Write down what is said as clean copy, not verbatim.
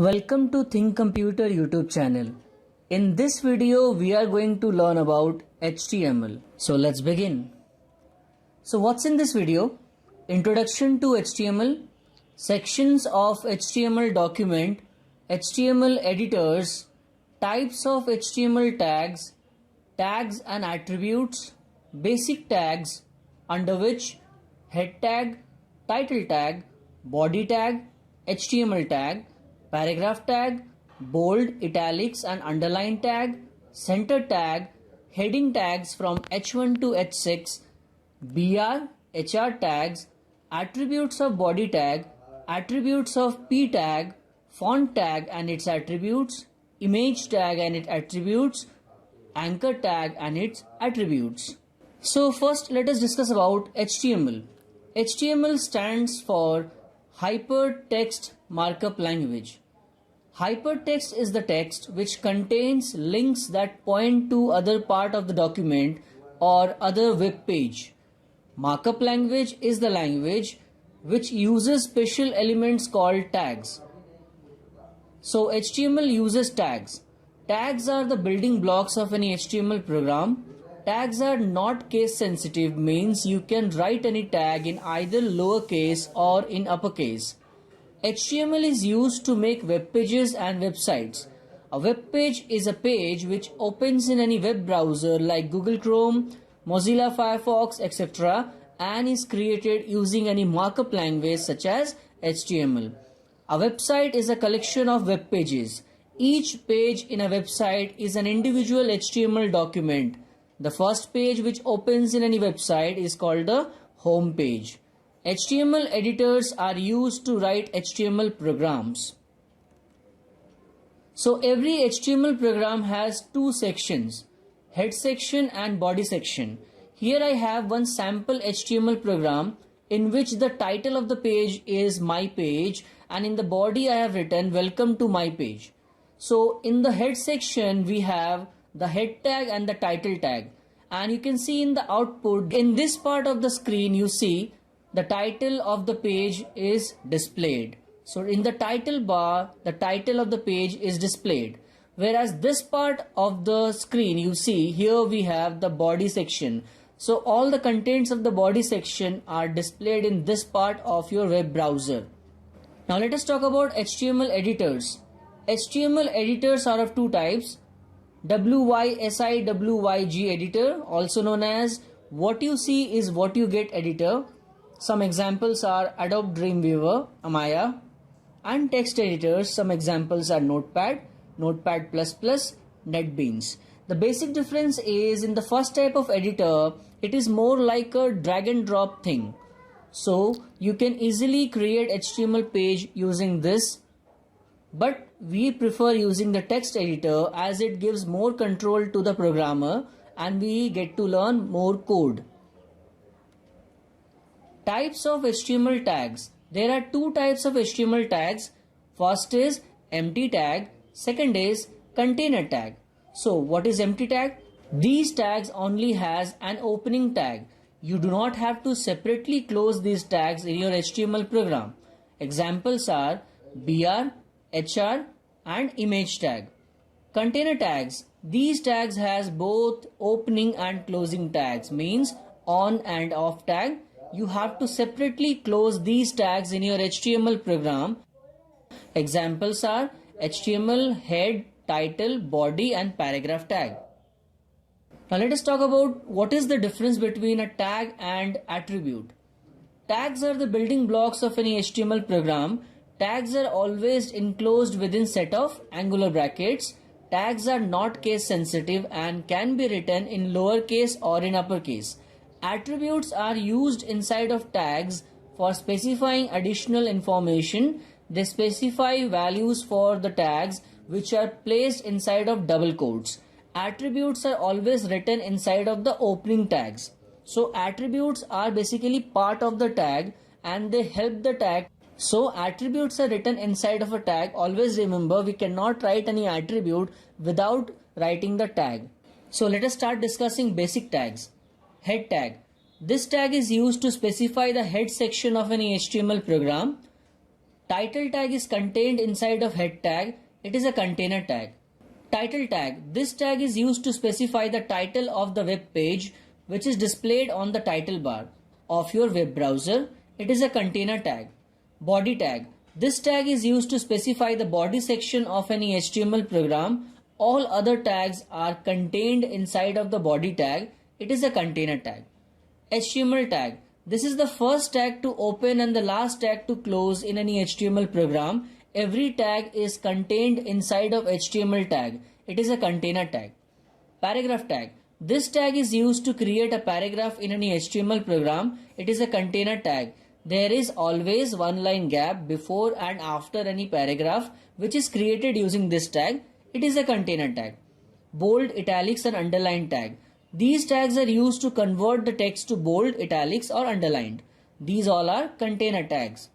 Welcome to Think Computer YouTube channel. In this video we are going to learn about HTML. So let's begin. So what's in this video? Introduction to HTML, sections of HTML document, HTML editors, types of HTML tags, tags and attributes, basic tags under which head tag, title tag, body tag, HTML tag, paragraph tag, bold, italics and underline tag, center tag, heading tags from H1 to H6, BR, HR tags, attributes of body tag, attributes of P tag, font tag and its attributes, image tag and its attributes, anchor tag and its attributes. So first let us discuss about HTML. HTML stands for Hypertext Markup Language. Hypertext is the text which contains links that point to other part of the document or other web page. Markup language is the language which uses special elements called tags. So HTML uses tags. Tags are the building blocks of any HTML program. Tags are not case sensitive, means you can write any tag in either lowercase or in uppercase. HTML is used to make web pages and websites. A web page is a page which opens in any web browser like Google Chrome, Mozilla Firefox, etc. and is created using any markup language such as HTML. A website is a collection of web pages. Each page in a website is an individual HTML document. The first page which opens in any website is called the home page. HTML editors are used to write HTML programs. So every HTML program has two sections, head section and body section. Here I have one sample HTML program in which the title of the page is my page and in the body I have written welcome to my page. So in the head section we have the head tag and the title tag, and you can see in the output in this part of the screen you see the title of the page is displayed. So in the title bar the title of the page is displayed, whereas this part of the screen you see here we have the body section. So all the contents of the body section are displayed in this part of your web browser. Now let us talk about HTML editors. HTML editors are of two types. WYSIWYG editor, also known as what you see is what you get editor. Some examples are Adobe Dreamweaver, Amaya, and text editors. Some examples are Notepad, Notepad++, NetBeans. The basic difference is in the first type of editor, it is more like a drag and drop thing. So you can easily create HTML page using this, but we prefer using the text editor as it gives more control to the programmer and we get to learn more code. Types of HTML tags. There are two types of HTML tags. First is empty tag, second is container tag. So what is empty tag? These tags only has an opening tag. You do not have to separately close these tags in your HTML program. Examples are BR, HR and image tag. Container tags. These tags has both opening and closing tags, means on and off tag. You have to separately close these tags in your HTML program. Examples are HTML head, title, body and paragraph tag. Now let us talk about what is the difference between a tag and attribute. Tags are the building blocks of any HTML program. Tags are always enclosed within set of angular brackets. Tags are not case sensitive and can be written in lowercase or in uppercase. Attributes are used inside of tags for specifying additional information. They specify values for the tags which are placed inside of double quotes. Attributes are always written inside of the opening tags. So attributes are basically part of the tag and they help the tag. So attributes are written inside of a tag. Always remember, we cannot write any attribute without writing the tag. So let us start discussing basic tags. Head tag. This tag is used to specify the head section of any HTML program. Title tag is contained inside of head tag. It is a container tag. Title tag. This tag is used to specify the title of the web page which is displayed on the title bar of your web browser. It is a container tag. Body tag. This tag is used to specify the body section of any HTML program. All other tags are contained inside of the body tag. It is a container tag. HTML tag. This is the first tag to open and the last tag to close in any HTML program. Every tag is contained inside of HTML tag. It is a container tag. Paragraph tag. This tag is used to create a paragraph in any HTML program. It is a container tag. There is always one line gap before and after any paragraph which is created using this tag. It is a container tag. Bold, italics and underline tag. These tags are used to convert the text to bold, italics or underlined. These all are container tags.